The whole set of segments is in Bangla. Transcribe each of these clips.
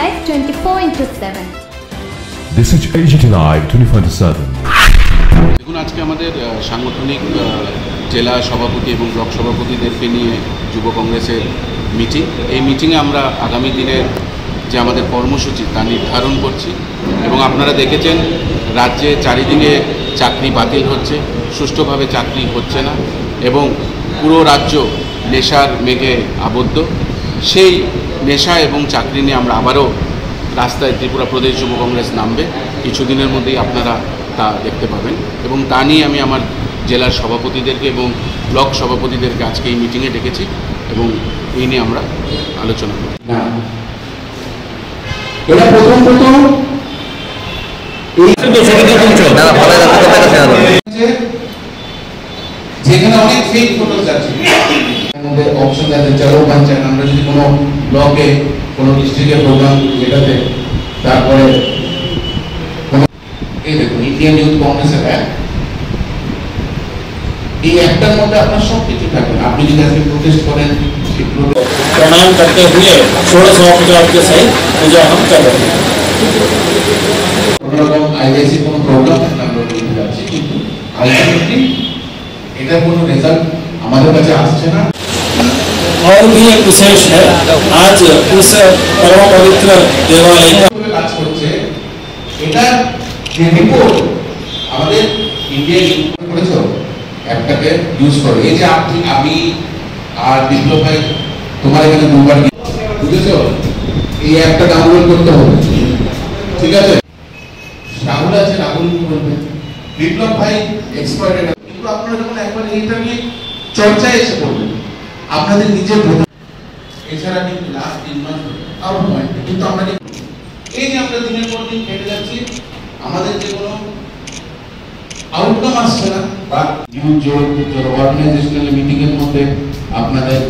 Live 24/7. This is AGT Live 24/7. দেখুন, আজকে আমাদের সাংগঠনিক জেলা সভাপতি এবং ব্লক সভাপতিদেরকে নিয়ে যুব কংগ্রেসের মিটিং। এই মিটিংয়ে আমরা আগামী দিনের যে আমাদের কর্মসূচি তা নির্ধারণ করছি এবং আপনারা দেখেছেন রাজ্যে চারিদিকে চাকরি বাতিল হচ্ছে, সুষ্ঠুভাবে চাকরি হচ্ছে না এবং পুরো রাজ্য নেশার মেঘে আবদ্ধ। সেই নেশা এবং চাকরি নিয়ে আমরা আবারও রাস্তায় ত্রিপুরা প্রদেশ যুব কংগ্রেস নামবে। কিছুদিনের মধ্যেই আপনারা তা দেখতে পাবেন এবং তা নিয়ে আমি আমার জেলার সভাপতিদেরকে এবং ব্লক সভাপতিদেরকে আজকে এই মিটিংয়ে ডেকেছি এবং এই নিয়ে আমরা আলোচনা করি। যেখানে অনেক ফেক ফটো যাচ্ছে আমাদের অপশন আছে, চলো বাচ্চান আমরা যদি কোনো ব্লকে কোনো ডিস্ট্রিক্টে প্রোগ্রাম যেটাতে তারপরে এই দেখুন ইন্ডিয়ান ইউথ কংগ্রেসের অ্যাপ, এই অ্যাপটার মধ্যে আপনার সব কিছু থাকবে। আপনি যদি আজকে প্রোটেস্ট করেন प्रणाम करते हुए 16 के सहित पूजा हम कर रहे हैं। কোনোরকম আইআইসি কোনো প্রোগ্রাম আমরা করতে যাচ্ছি, কিন্তু আলটিমেটলি এটার কোনো রেজাল্ট আমাদের কাছে আসছে না। और भी एक विशेष है, आज उस परम पवित्र देवालय কাজ করছে, এটা যে রিপোর্ট আমাদের ইন্ডিয়া করেছো অ্যাপটাকে ইউজ করো। এই যে আমি আর বিপ্লব ভাই তোমার এখানে দুবার বুঝেছো, এই অ্যাপটা ডাউনলোড করতে হবে, ঠিক আছে? রাহুল আছে, রাহুল বলবে, বিপ্লব ভাই এক্সপার্ট এটা, কিন্তু আপনারা যখন একবার এইটা নিয়ে চর্চায় এসে পড়বেন আপনাদের নিজের এছাড়া কিন্তু লাস্ট 3 মাস আউট পয়েন্ট, কিন্তু আমরা এই যে আমরা দিনের পর দিন কেটে যাচ্ছি আমাদের যে কোনো আউটকাম আসছে না। বা অর্গানাইজেশনাল মিটিং এর মধ্যে আপনাদের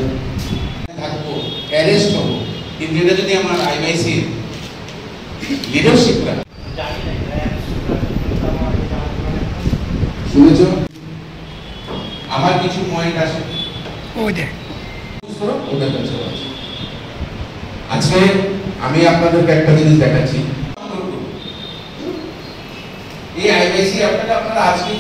থাকবো, অ্যারেস্ট হবো, কিন্তু এটা যদি আমার আইআইসি লিডারশিপরা শুনেছ, আমার কিছু পয়েন্ট আসে ওদের কাছে আছে। আজকে আমি আপনাদেরকে একটা জিনিস দেখাচ্ছি, এই আইআইসি আপনারা আজকে